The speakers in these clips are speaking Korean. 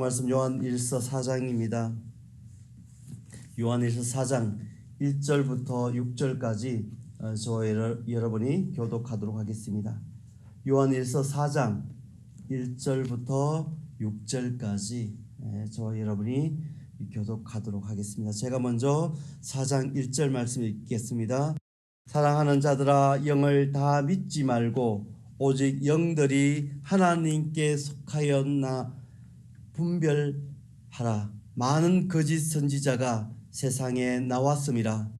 말씀 요한일서 4장입니다. 요한일서 4장 1절부터 6절까지 저와 여러분이 교독하도록 하겠습니다. 요한일서 4장 1절부터 6절까지 저와 여러분이 교독하도록 하겠습니다. 제가 먼저 4장 1절 말씀 읽겠습니다. 사랑하는 자들아, 영을 다 믿지 말고 오직 영들이 하나님께 속하였나 분별하라. 많은 거짓 선지자가 세상에 나왔음이라.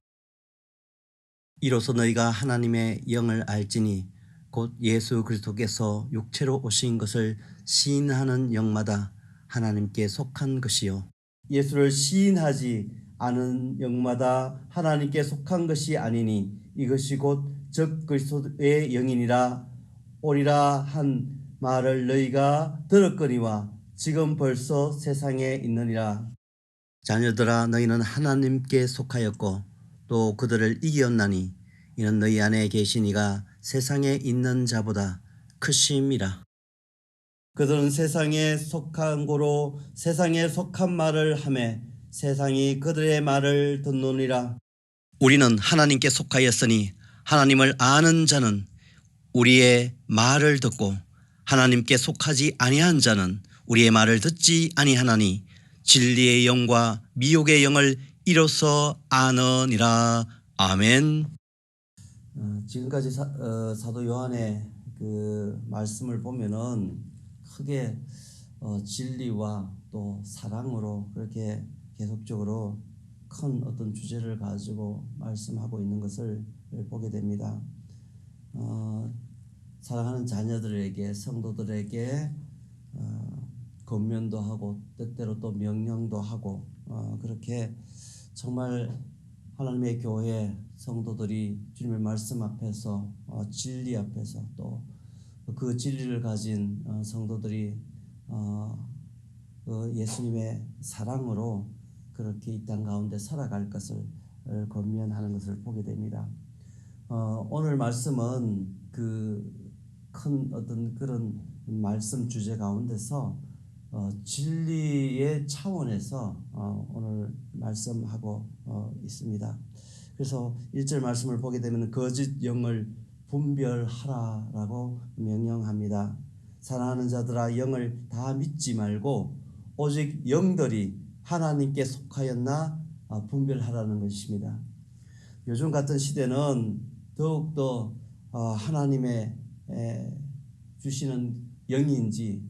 이로써 너희가 하나님의 영을 알지니 곧 예수 그리스도께서 육체로 오신 것을 시인하는 영마다 하나님께 속한 것이요, 예수를 시인하지 않은 영마다 하나님께 속한 것이 아니니 이것이 곧 적그리스도의 영이니라. 오리라 한 말을 너희가 들었거니와 지금 벌써 세상에 있느니라. 자녀들아, 너희는 하나님께 속하였고 또 그들을 이겼나니 이는 너희 안에 계신 이가 세상에 있는 자보다 크심이라. 그들은 세상에 속한 고로 세상에 속한 말을 하매 세상이 그들의 말을 듣노니라. 우리는 하나님께 속하였으니 하나님을 아는 자는 우리의 말을 듣고 하나님께 속하지 아니한 자는 우리의 말을 듣지 아니하나니 진리의 영과 미혹의 영을 이로써 아느니라. 아멘. 지금까지 사도 요한의 그 말씀을 보면은 크게 진리와 또 사랑으로 그렇게 계속적으로 큰 어떤 주제를 가지고 말씀하고 있는 것을 보게 됩니다. 사랑하는 자녀들에게, 성도들에게 권면도 하고 때때로 또 명령도 하고 그렇게 정말 하나님의 교회 성도들이 주님의 말씀 앞에서 진리 앞에서 또 그 진리를 가진 성도들이 그 예수님의 사랑으로 그렇게 이 땅 가운데 살아갈 것을 권면하는 것을 보게 됩니다. 오늘 말씀은 그 큰 어떤 그런 말씀 주제 가운데서 진리의 차원에서 오늘 말씀하고 있습니다. 그래서 1절 말씀을 보게 되면 거짓 영을 분별하라라고 명령합니다. 사랑하는 자들아, 영을 다 믿지 말고 오직 영들이 하나님께 속하였나 분별하라는 것입니다. 요즘 같은 시대는 더욱더 하나님의 주시는 영인지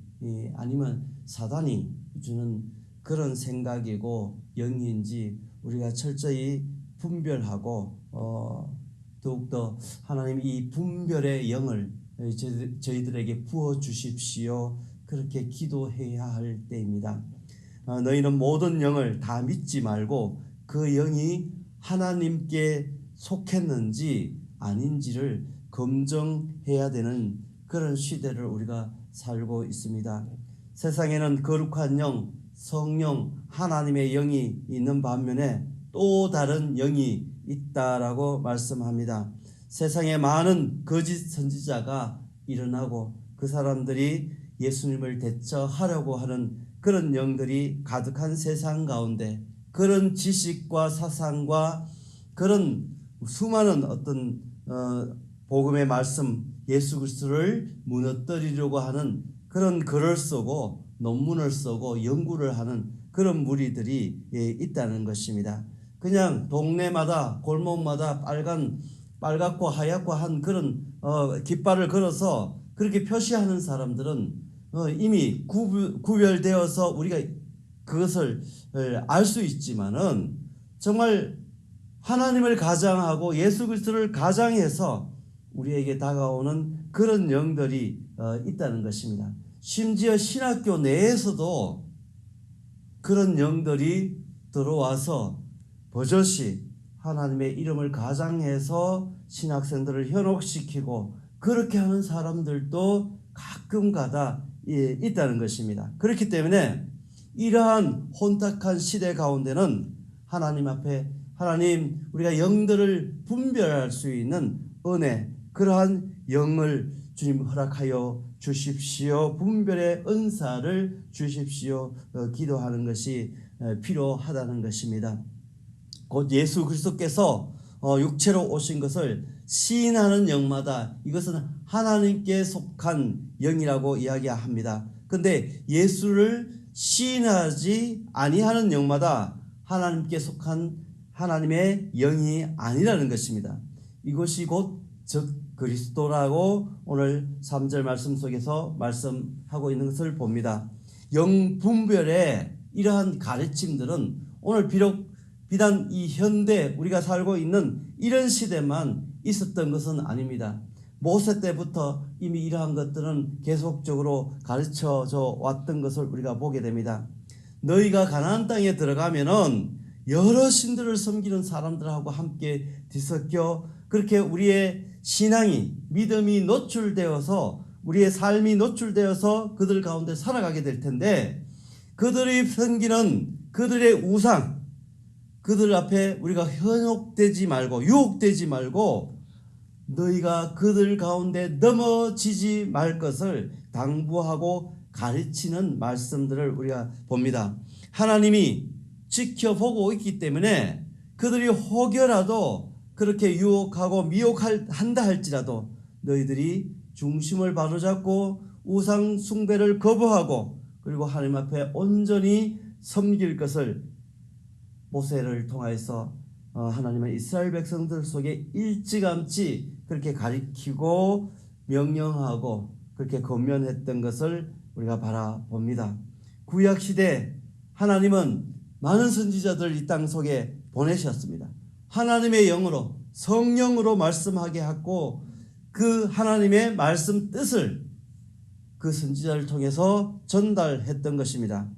아니면 사단이 주는 그런 생각이고 영인지 우리가 철저히 분별하고 더욱더 하나님 이 분별의 영을 저희들에게 부어 주십시오. 그렇게 기도해야 할 때입니다. 너희는 모든 영을 다 믿지 말고 그 영이 하나님께 속했는지 아닌지를 검증해야 되는 그런 시대를 우리가 살고 있습니다. 세상에는 거룩한 영, 성령, 하나님의 영이 있는 반면에 또 다른 영이 있다라고 말씀합니다. 세상에 많은 거짓 선지자가 일어나고 그 사람들이 예수님을 대처하려고 하는 그런 영들이 가득한 세상 가운데 그런 지식과 사상과 그런 수많은 어떤 복음의 말씀 예수 그리스도를 무너뜨리려고 하는 그런 글을 쓰고 논문을 쓰고 연구를 하는 그런 무리들이 있다는 것입니다. 그냥 동네마다 골목마다 빨갛고 하얗고 한 그런 깃발을 걸어서 그렇게 표시하는 사람들은 이미 구별되어서 우리가 그것을 알 수 있지만은 정말 하나님을 가장하고 예수 그리스도를 가장해서 우리에게 다가오는 그런 영들이 있다는 것입니다. 심지어 신학교 내에서도 그런 영들이 들어와서 버젓이 하나님의 이름을 가장해서 신학생들을 현혹시키고 그렇게 하는 사람들도 가끔가다 있다는 것입니다. 그렇기 때문에 이러한 혼탁한 시대 가운데는 하나님 앞에 우리가 영들을 분별할 수 있는 은혜, 그러한 영을 주님 허락하여 주십시오. 분별의 은사를 주십시오. 기도하는 것이 필요하다는 것입니다. 곧 예수 그리스도께서 육체로 오신 것을 시인하는 영마다 이것은 하나님께 속한 영이라고 이야기합니다. 그런데 예수를 시인하지 아니하는 영마다 하나님께 속한 하나님의 영이 아니라는 것입니다. 이것이 곧 즉 그리스도라고 오늘 3절 말씀 속에서 말씀하고 있는 것을 봅니다. 영분별의 이러한 가르침들은 오늘 비단 이 현대 우리가 살고 있는 이런 시대만 있었던 것은 아닙니다. 모세 때부터 이미 이러한 것들은 계속적으로 가르쳐져 왔던 것을 우리가 보게 됩니다. 너희가 가나안 땅에 들어가면은 여러 신들을 섬기는 사람들하고 함께 뒤섞여 그렇게 우리의 신앙이 믿음이 노출되어서 우리의 삶이 노출되어서 그들 가운데 살아가게 될 텐데 그들이 섬기는 그들의 우상 그들 앞에 우리가 현혹되지 말고 유혹되지 말고 너희가 그들 가운데 넘어지지 말 것을 당부하고 가르치는 말씀들을 우리가 봅니다. 하나님이 지켜보고 있기 때문에 그들이 혹여라도 그렇게 유혹하고 미혹한다 할지라도 너희들이 중심을 바로잡고 우상 숭배를 거부하고 그리고 하나님 앞에 온전히 섬길 것을 모세를 통하여서 하나님은 이스라엘 백성들 속에 일찌감치 그렇게 가리키고 명령하고 그렇게 권면했던 것을 우리가 바라봅니다. 구약시대 하나님은 많은 선지자들 이 땅 속에 보내셨습니다. 하나님의 영으로 성령으로 말씀하게 하고 그 하나님의 말씀 뜻을 그 선지자를 통해서 전달했던 것입니다.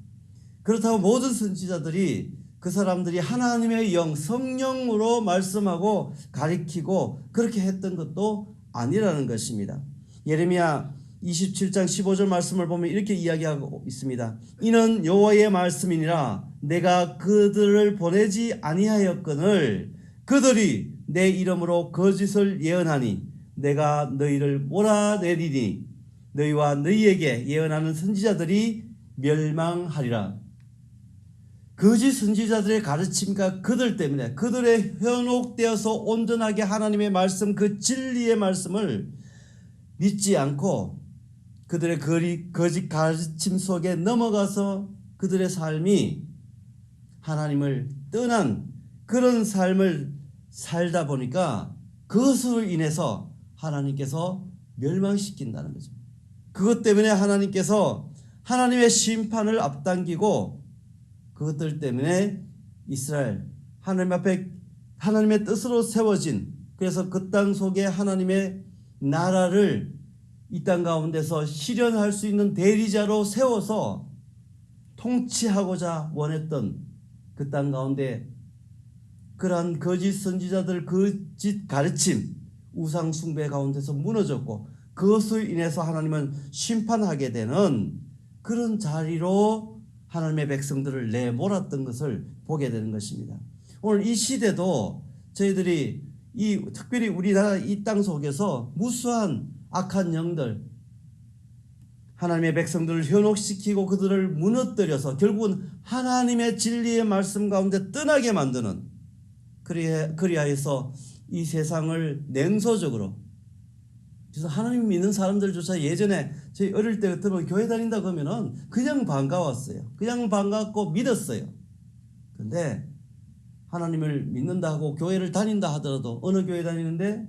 그렇다고 모든 선지자들이 그 사람들이 하나님의 영 성령으로 말씀하고 가리키고 그렇게 했던 것도 아니라는 것입니다. 예레미야 27장 15절 말씀을 보면 이렇게 이야기하고 있습니다. 이는 여호와의 말씀이니라 내가 그들을 보내지 아니하였거늘 그들이 내 이름으로 거짓을 예언하니 내가 너희를 몰아내리니 너희와 너희에게 예언하는 선지자들이 멸망하리라. 거짓 선지자들의 가르침과 그들 때문에 그들의 현혹되어서 온전하게 하나님의 말씀 그 진리의 말씀을 믿지 않고 그들의 거짓 가르침 속에 넘어가서 그들의 삶이 하나님을 떠난 그런 삶을 살다 보니까 그것으로 인해서 하나님께서 멸망시킨다는 거죠. 그것 때문에 하나님께서 하나님의 심판을 앞당기고 그것들 때문에 이스라엘 하나님 앞에 하나님의 뜻으로 세워진 그래서 그 땅 속에 하나님의 나라를 이 땅 가운데서 실현할 수 있는 대리자로 세워서 통치하고자 원했던 그 땅 가운데 그러한 거짓 선지자들 거짓 가르침 우상 숭배 가운데서 무너졌고 그것을 인해서 하나님은 심판하게 되는 그런 자리로 하나님의 백성들을 내몰았던 것을 보게 되는 것입니다. 오늘 이 시대도 저희들이 특별히 우리나라 이 땅 속에서 무수한 악한 영들 하나님의 백성들을 현혹시키고 그들을 무너뜨려서 결국은 하나님의 진리의 말씀 가운데 떠나게 만드는 그리하여서 이 세상을 냉소적으로 그래서 하나님 믿는 사람들조차 예전에 저희 어릴 때 같으면 교회 다닌다 그러면은 그냥 반가웠어요. 그냥 반갑고 믿었어요. 그런데 하나님을 믿는다 하고 교회를 다닌다 하더라도 어느 교회 다니는데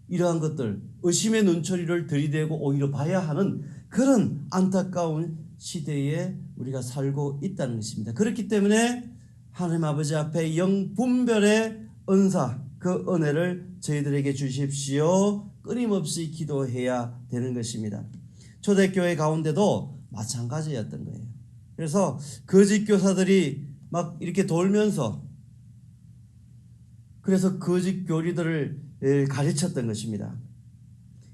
이러한 것들 의심의 눈초리를 들이대고 오히려 봐야 하는 그런 안타까운 시대에 우리가 살고 있다는 것입니다. 그렇기 때문에 하나님 아버지 앞에 영분별의 은사 그 은혜를 저희들에게 주십시오. 끊임없이 기도해야 되는 것입니다. 초대교회 가운데도 마찬가지였던 거예요. 그래서 거짓 교사들이 막 이렇게 돌면서 그래서 거짓 교리들을 가르쳤던 것입니다.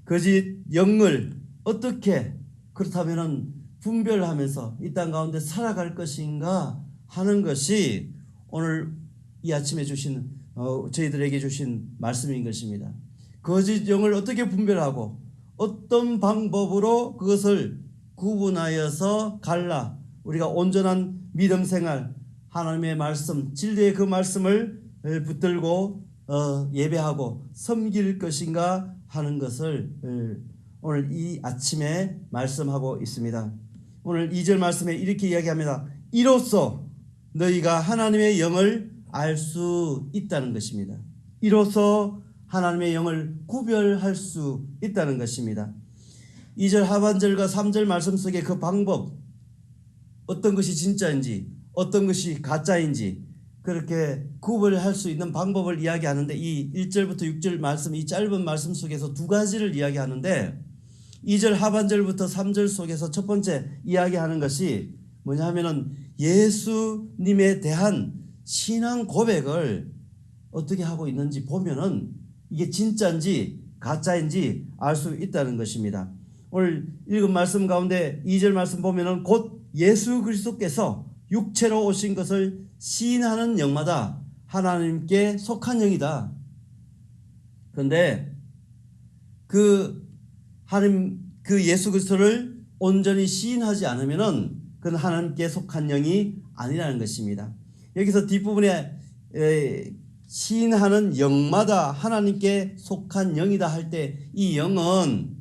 거짓 영을 어떻게 그렇다면은 분별하면서 이 땅 가운데 살아갈 것인가 하는 것이 오늘 이 아침에 주신 저희들에게 주신 말씀인 것입니다. 거짓 영을 어떻게 분별하고 어떤 방법으로 그것을 구분하여서 갈라 우리가 온전한 믿음 생활, 하나님의 말씀, 진리의 그 말씀을 붙들고 예배하고 섬길 것인가 하는 것을 오늘 이 아침에 말씀하고 있습니다. 오늘 2절 말씀에 이렇게 이야기합니다. 이로써 너희가 하나님의 영을 알 수 있다는 것입니다. 이로써 하나님의 영을 구별할 수 있다는 것입니다. 2절 하반절과 3절 말씀 속에 그 방법, 어떤 것이 진짜인지 어떤 것이 가짜인지 그렇게 구별할 수 있는 방법을 이야기하는데, 이 1절부터 6절 말씀, 이 짧은 말씀 속에서 두 가지를 이야기하는데, 2절 하반절부터 3절 속에서 첫 번째 이야기하는 것이 뭐냐 하면은 예수님에 대한 신앙 고백을 어떻게 하고 있는지 보면은 이게 진짜인지 가짜인지 알 수 있다는 것입니다. 오늘 읽은 말씀 가운데 2절 말씀 보면은 곧 예수 그리스도께서 육체로 오신 것을 시인하는 영마다 하나님께 속한 영이다. 그런데 그 예수 그리스도를 온전히 시인하지 않으면은 그는 하나님께 속한 영이 아니라는 것입니다. 여기서 뒷부분에 시인하는 영마다 하나님께 속한 영이다 할 때 이 영은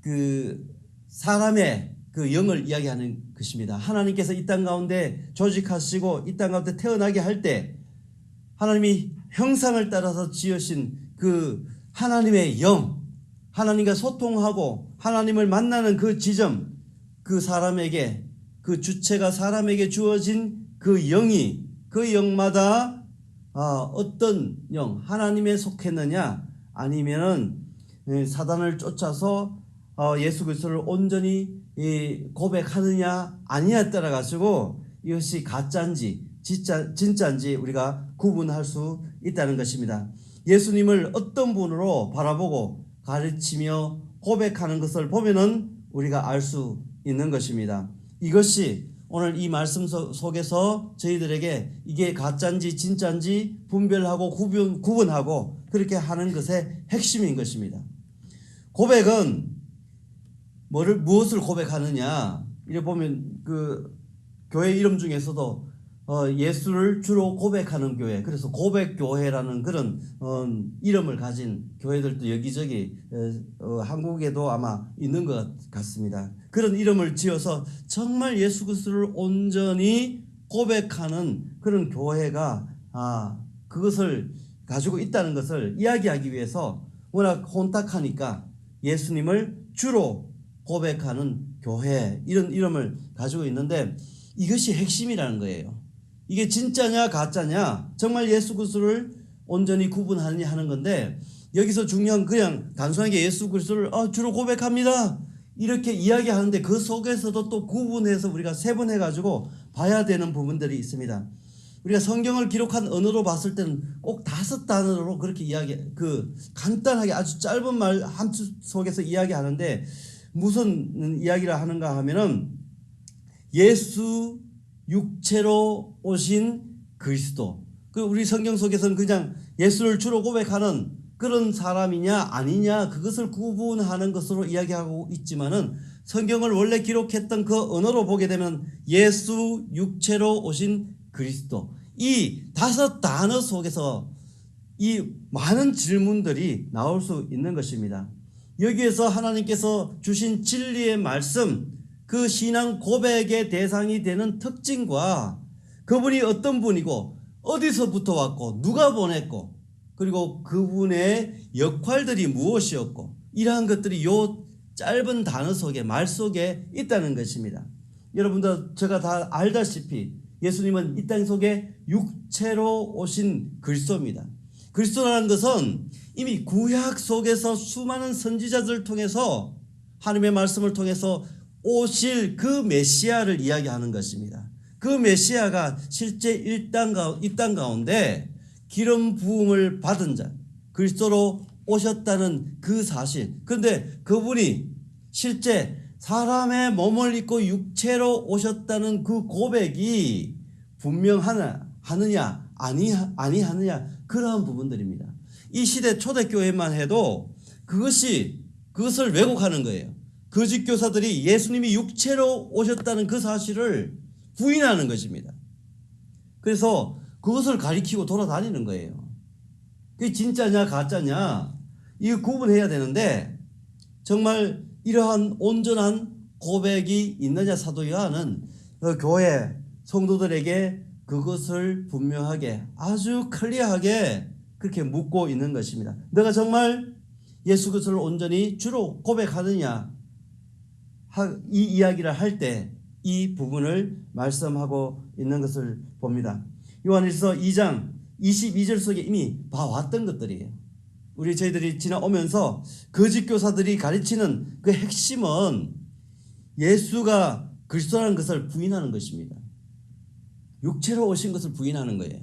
그 사람의 그 영을 이야기하는 것입니다. 하나님께서 이 땅 가운데 조직하시고 이 땅 가운데 태어나게 할 때 하나님이 형상을 따라서 지으신 그 하나님의 영, 하나님과 소통하고 하나님을 만나는 그 지점, 그 사람에게, 그 주체가 사람에게 주어진 그 영이, 그 영마다 어떤 영, 하나님에 속했느냐 아니면은 사단을 쫓아서 예수 그리스도를 온전히 고백하느냐 아니냐에 따라 가지고 이것이 가짜인지 진짜인지 우리가 구분할 수 있다는 것입니다. 예수님을 어떤 분으로 바라보고 가르치며 고백하는 것을 보면은 우리가 알 수 있는 것입니다. 이것이 오늘 이 말씀 속에서 저희들에게 이게 가짜인지 진짜인지 분별하고 구분하고 그렇게 하는 것의 핵심인 것입니다. 고백은 무엇을 고백하느냐, 이래 보면 그 교회 이름 중에서도 예수를 주로 고백하는 교회, 그래서 고백교회라는 그런 이름을 가진 교회들도 여기저기 한국에도 아마 있는 것 같습니다. 그런 이름을 지어서 정말 예수 그리스도를 온전히 고백하는 그런 교회가 그것을 가지고 있다는 것을 이야기하기 위해서 워낙 혼탁하니까 예수님을 주로 고백하는 교회, 이런 이름을 가지고 있는데, 이것이 핵심이라는 거예요. 이게 진짜냐 가짜냐, 정말 예수 그리스도를 온전히 구분하느냐 하는 건데, 여기서 중요한 그냥 단순하게 예수 그리스도를 주로 고백합니다 이렇게 이야기하는데 그 속에서도 또 구분해서 우리가 세분해 가지고 봐야 되는 부분들이 있습니다. 우리가 성경을 기록한 언어로 봤을 때는 꼭 5단어로 그렇게 간단하게 아주 짧은 말 한 줄 속에서 이야기하는데, 무슨 이야기를 하는가 하면은 예수 육체로 오신 그리스도, 우리 성경 속에서는 그냥 예수를 주로 고백하는 그런 사람이냐 아니냐 그것을 구분하는 것으로 이야기하고 있지만은, 성경을 원래 기록했던 그 언어로 보게 되면 예수 육체로 오신 그리스도, 이 5단어 속에서 이 많은 질문들이 나올 수 있는 것입니다. 여기에서 하나님께서 주신 진리의 말씀, 그 신앙 고백의 대상이 되는 특징과 그분이 어떤 분이고 어디서부터 왔고 누가 보냈고 그리고 그분의 역할들이 무엇이었고, 이러한 것들이 요 짧은 단어 속에, 말 속에 있다는 것입니다. 여러분들 제가 다 알다시피 예수님은 이 땅 속에 육체로 오신 그리스도입니다. 그리스도라는 것은 이미 구약 속에서 수많은 선지자들을 통해서 하나님의 말씀을 통해서 오실 그 메시아를 이야기하는 것입니다. 그 메시아가 실제 이 땅 가운데 기름 부음을 받은 자, 그리스도로 오셨다는 그 사실. 그런데 그분이 실제 사람의 몸을 입고 육체로 오셨다는 그 고백이 분명하느냐 아니하느냐, 그러한 부분들입니다. 이 시대 초대교회만 해도 그것을 왜곡하는 거예요. 거짓 교사들이 예수님이 육체로 오셨다는 그 사실을 부인하는 것입니다. 그래서 그것을 가리키고 돌아다니는 거예요. 그게 진짜냐 가짜냐 이거 구분해야 되는데 정말 이러한 온전한 고백이 있느냐 사도 요한은 교회 성도들에게 그것을 분명하게 아주 클리어하게 그렇게 묻고 있는 것입니다. 너가 정말 예수 그리스도를 온전히 주로 고백하느냐 이 이야기를 할 때 이 부분을 말씀하고 있는 것을 봅니다. 요한일서 2장 22절 속에 이미 봐왔던 것들이에요. 저희들이 지나오면서 거짓 교사들이 가르치는 그 핵심은 예수가 그리스도라는 것을 부인하는 것입니다. 육체로 오신 것을 부인하는 거예요.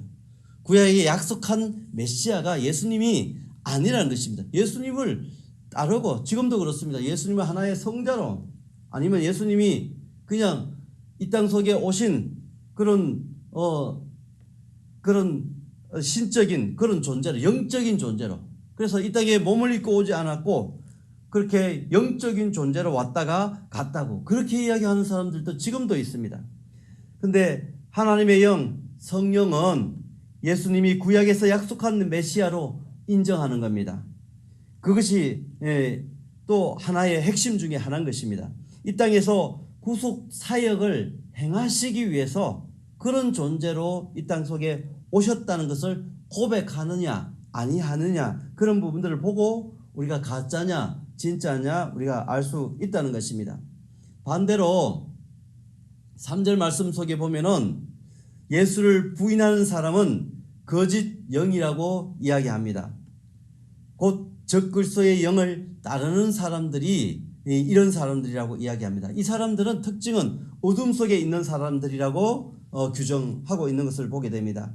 구약에 약속한 메시아가 예수님이 아니라는 것입니다. 예수님을 따르고 지금도 그렇습니다. 예수님을 하나의 성자로 아니면 예수님이 그냥 이 땅 속에 오신 그런 신적인 그런 존재로 영적인 존재로 그래서 이 땅에 몸을 입고 오지 않았고 그렇게 영적인 존재로 왔다가 갔다고 그렇게 이야기하는 사람들도 지금도 있습니다. 그런데 하나님의 영 성령은 예수님이 구약에서 약속한 메시아로 인정하는 겁니다. 그것이 또 하나의 핵심 중에 하나인 것입니다. 이 땅에서 구속 사역을 행하시기 위해서 그런 존재로 이 땅 속에 오셨다는 것을 고백하느냐 아니하느냐 그런 부분들을 보고 우리가 가짜냐 진짜냐 우리가 알 수 있다는 것입니다. 반대로 3절 말씀 속에 보면은 예수를 부인하는 사람은 거짓 영이라고 이야기합니다. 곧 적그리스도의 영을 따르는 사람들이 이런 사람들이라고 이야기합니다. 이 사람들은 특징은 어둠 속에 있는 사람들이라고 규정하고 있는 것을 보게 됩니다.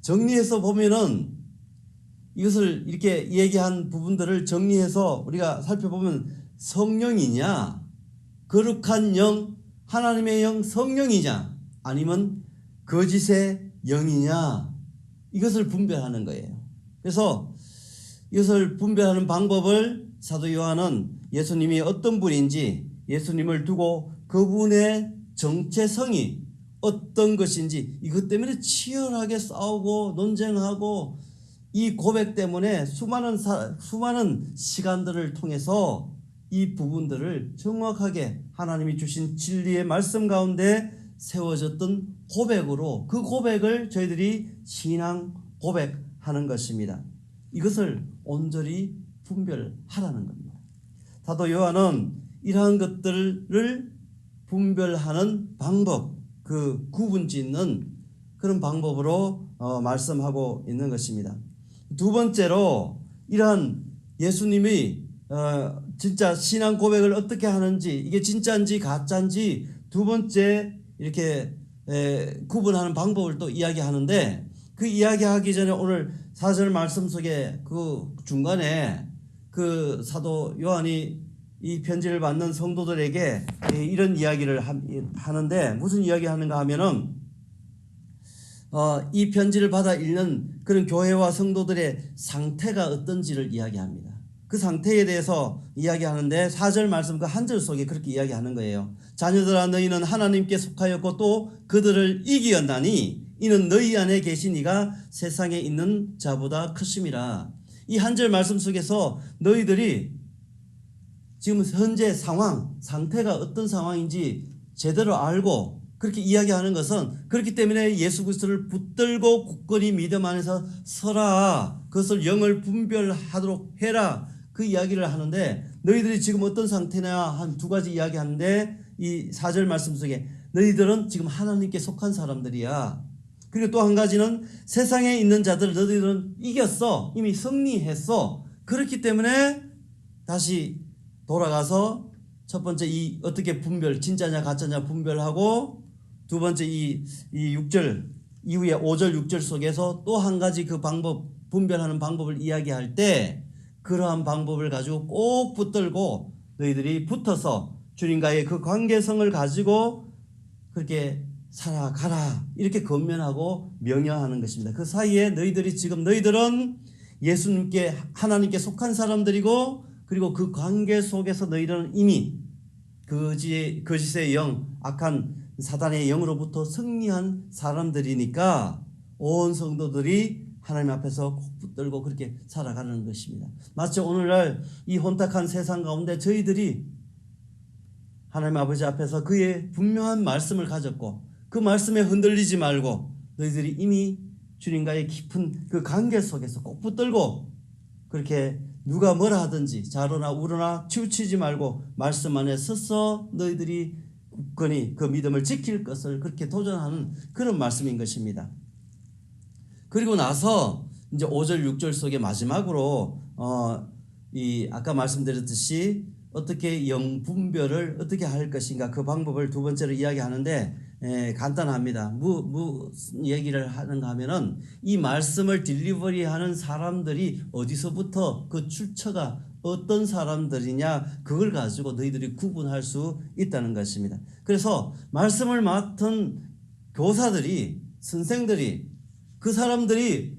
정리해서 보면은 이것을 이렇게 얘기한 부분들을 정리해서 우리가 살펴보면 성령이냐 거룩한 영 하나님의 영 성령이냐 아니면 거짓의 영이냐 이것을 분별하는 거예요. 그래서 이것을 분별하는 방법을 사도 요한은 예수님이 어떤 분인지 예수님을 두고 그분의 정체성이 어떤 것인지 이것 때문에 치열하게 싸우고 논쟁하고 이 고백 때문에 수많은 시간들을 통해서 이 부분들을 정확하게 하나님이 주신 진리의 말씀 가운데 세워졌던 고백으로 그 고백을 저희들이 신앙 고백하는 것입니다. 이것을 온전히 분별하라는 겁니다. 사도 요한은 이러한 것들을 분별하는 방법, 그 구분짓는 그런 방법으로 말씀하고 있는 것입니다. 두 번째로 이러한 예수님이 진짜 신앙 고백을 어떻게 하는지 이게 진짜인지 가짜인지 두 번째 이렇게 구분하는 방법을 또 이야기하는데 그 이야기하기 전에 오늘 4절 말씀 속에 그 중간에 그 사도 요한이 이 편지를 받는 성도들에게 이런 이야기를 하는데 무슨 이야기 하는가 하면은 이 편지를 받아 읽는 그런 교회와 성도들의 상태가 어떤지를 이야기합니다. 그 상태에 대해서 이야기하는데 4절 말씀 그 한 절 속에 그렇게 이야기하는 거예요. 자녀들아 너희는 하나님께 속하였고 또 그들을 이기었나니 이는 너희 안에 계신 이가 세상에 있는 자보다 크심이라. 이 한 절 말씀 속에서 너희들이 지금 현재 상태가 어떤 상황인지 제대로 알고 그렇게 이야기하는 것은 그렇기 때문에 예수 그리스도를 붙들고 굳건히 믿음 안에서 서라. 그것을 영을 분별하도록 해라. 그 이야기를 하는데 너희들이 지금 어떤 상태냐 한 두 가지 이야기하는데 이 4절 말씀 속에 너희들은 지금 하나님께 속한 사람들이야. 그리고 또 한 가지는 세상에 있는 자들을 너희들은 이겼어. 이미 승리했어. 그렇기 때문에 다시 돌아가서 첫 번째 이 어떻게 진짜냐 가짜냐 분별하고 두 번째 이 6절 이후에 5절 6절 속에서 또 한 가지 그 방법 분별하는 방법을 이야기할 때 그러한 방법을 가지고 꼭 붙들고 너희들이 붙어서 주님과의 그 관계성을 가지고 그렇게 살아가라 이렇게 권면하고 명령하는 것입니다. 그 사이에 너희들은 예수님께 하나님께 속한 사람들이고 그리고 그 관계 속에서 너희들은 이미 거짓의 영, 악한 사단의 영으로부터 승리한 사람들이니까 온 성도들이 하나님 앞에서 꼭 붙들고 그렇게 살아가는 것입니다. 마치 오늘날 이 혼탁한 세상 가운데 저희들이 하나님 아버지 앞에서 그의 분명한 말씀을 가졌고 그 말씀에 흔들리지 말고 너희들이 이미 주님과의 깊은 그 관계 속에서 꼭 붙들고 그렇게 누가 뭐라 하든지 좌로나 우로나 치우치지 말고 말씀 안에 서서 너희들이 굳건히 그 믿음을 지킬 것을 그렇게 도전하는 그런 말씀인 것입니다. 그리고 나서 이제 5절 6절 속에 마지막으로 이 아까 말씀드렸듯이 어떻게 영 분별을 어떻게 할 것인가 그 방법을 두 번째로 이야기하는데 간단합니다. 무슨 얘기를 하는가 하면은 이 말씀을 딜리버리하는 사람들이 어디서부터 그 출처가 어떤 사람들이냐 그걸 가지고 너희들이 구분할 수 있다는 것입니다. 그래서 말씀을 맡은 교사들이 선생들이 그 사람들이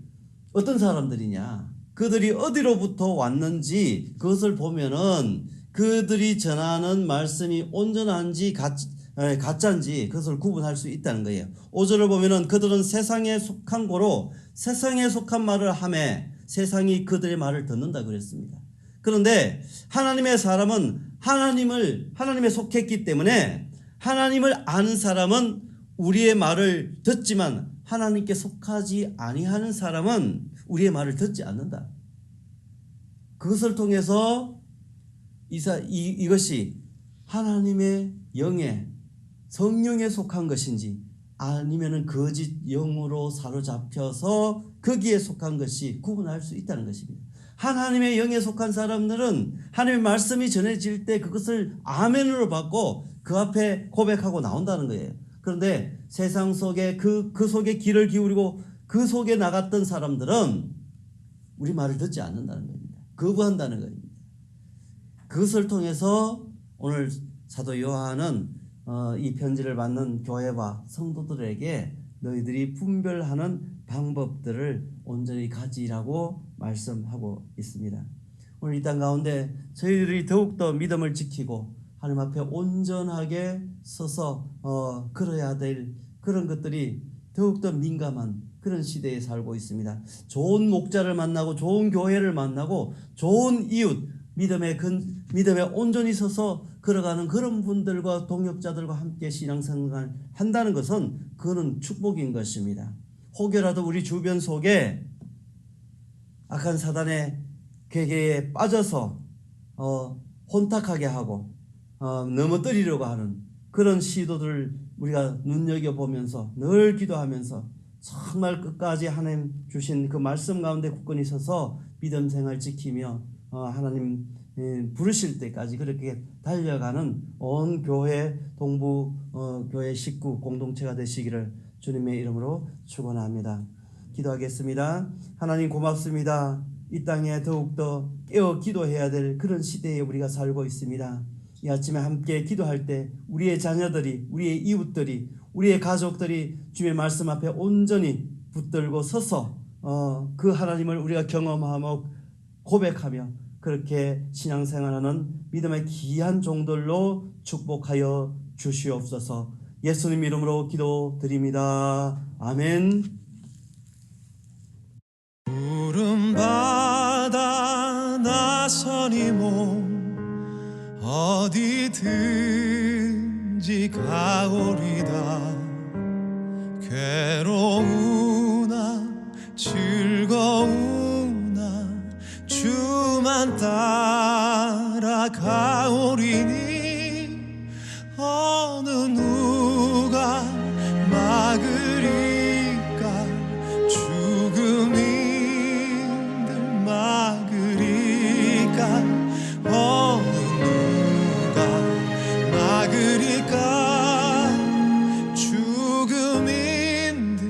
어떤 사람들이냐 그들이 어디로부터 왔는지 그것을 보면은 그들이 전하는 말씀이 온전한지 가짜인지 그것을 구분할 수 있다는 거예요. 5절을 보면은 그들은 세상에 속한 고로 세상에 속한 말을 하매 세상이 그들의 말을 듣는다 그랬습니다. 그런데 하나님의 사람은 하나님에 속했기 때문에 하나님을 아는 사람은 우리의 말을 듣지만 하나님께 속하지 아니하는 사람은 우리의 말을 듣지 않는다. 그것을 통해서 이것이 하나님의 영에 성령에 속한 것인지 아니면은 거짓 영으로 사로잡혀서 거기에 속한 것이 구분할 수 있다는 것입니다. 하나님의 영에 속한 사람들은 하나님의 말씀이 전해질 때 그것을 아멘으로 받고 그 앞에 고백하고 나온다는 거예요. 그런데 세상 속에 그 속에 귀를 기울이고 그 속에 나갔던 사람들은 우리 말을 듣지 않는다는 겁니다. 거부한다는 겁니다. 그것을 통해서 오늘 사도 요한은 이 편지를 받는 교회와 성도들에게 너희들이 분별하는 방법들을 온전히 가지라고 말씀하고 있습니다. 오늘 이 땅 가운데 저희들이 더욱더 믿음을 지키고 하나님 앞에 온전하게 서서 걸어야 될 그런 것들이 더욱더 민감한 그런 시대에 살고 있습니다. 좋은 목자를 만나고 좋은 교회를 만나고 좋은 이웃 믿음에 온전히 서서 걸어가는 그런 분들과 동역자들과 함께 신앙생활을 한다는 것은 그거는 축복인 것입니다. 혹여라도 우리 주변 속에 악한 사단의 괴계에 빠져서 혼탁하게 하고 넘어뜨리려고 하는 그런 시도들을 우리가 눈여겨보면서 늘 기도하면서 정말 끝까지 하나님 주신 그 말씀 가운데 굳건히 서서 믿음 생활 지키며 하나님 부르실 때까지 그렇게 달려가는 온 교회 동부 교회 식구 공동체가 되시기를 주님의 이름으로 축원합니다. 기도하겠습니다. 하나님 고맙습니다. 이 땅에 더욱더 깨어 기도해야 될 그런 시대에 우리가 살고 있습니다. 이 아침에 함께 기도할 때 우리의 자녀들이 우리의 이웃들이 우리의 가족들이 주의 말씀 앞에 온전히 붙들고 서서 그 하나님을 우리가 경험하며 고백하며 그렇게 신앙생활하는 믿음의 귀한 종들로 축복하여 주시옵소서. 예수님 이름으로 기도드립니다. 아멘. 푸른 바다 나서니 몸 어디든지 가오리다. 괴로우나 즐거우나 주만 따라가오리니 어느 누가 막으리까. 죽음이 늘 막으리까. 어느 누가 막으리까. 죽음인들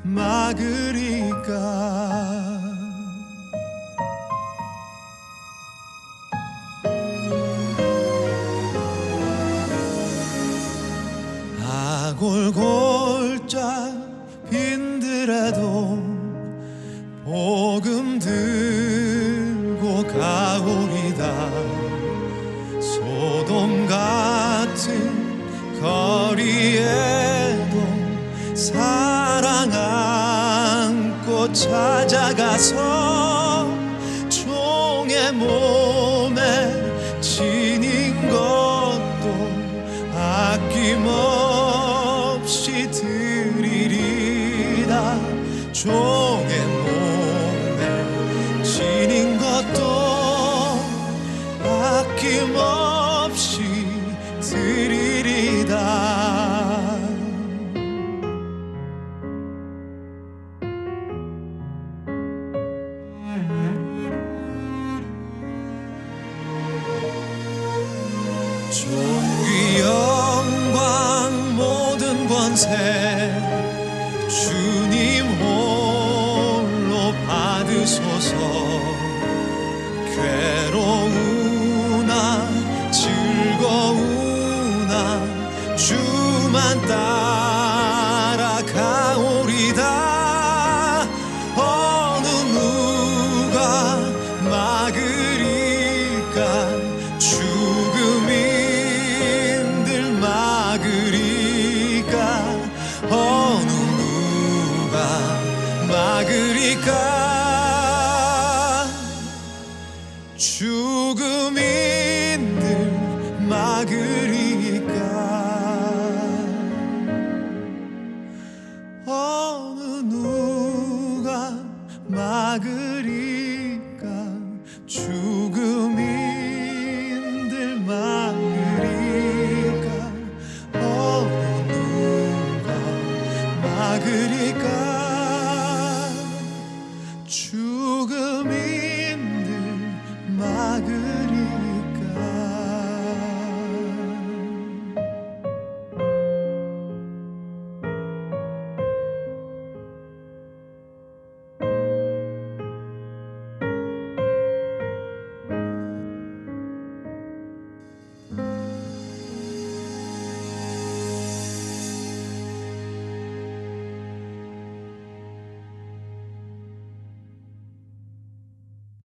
막으리까. 골골짝 빈들에도 복음 들고 가오리다. 같은 거리에도 사랑 안고 찾아가서 종의 몸에 지닌 것도 아낌없이 드리리다. 종의 몸에 지닌 것도 아낌없이 드리리다. 존귀 영광 모든 권세 주님 홀로 받으소서. 괴로우나 즐거우나 주만 따라가오리다. 어느 누가 막으리까. 죽음인들 막으리까. 어느 누가 막으리까. 죽음인들 막으리까. 어느 누가 막으리까. 죽음인들 막으리까. 어느 누가 막으리까. 죽음인들 막으리까.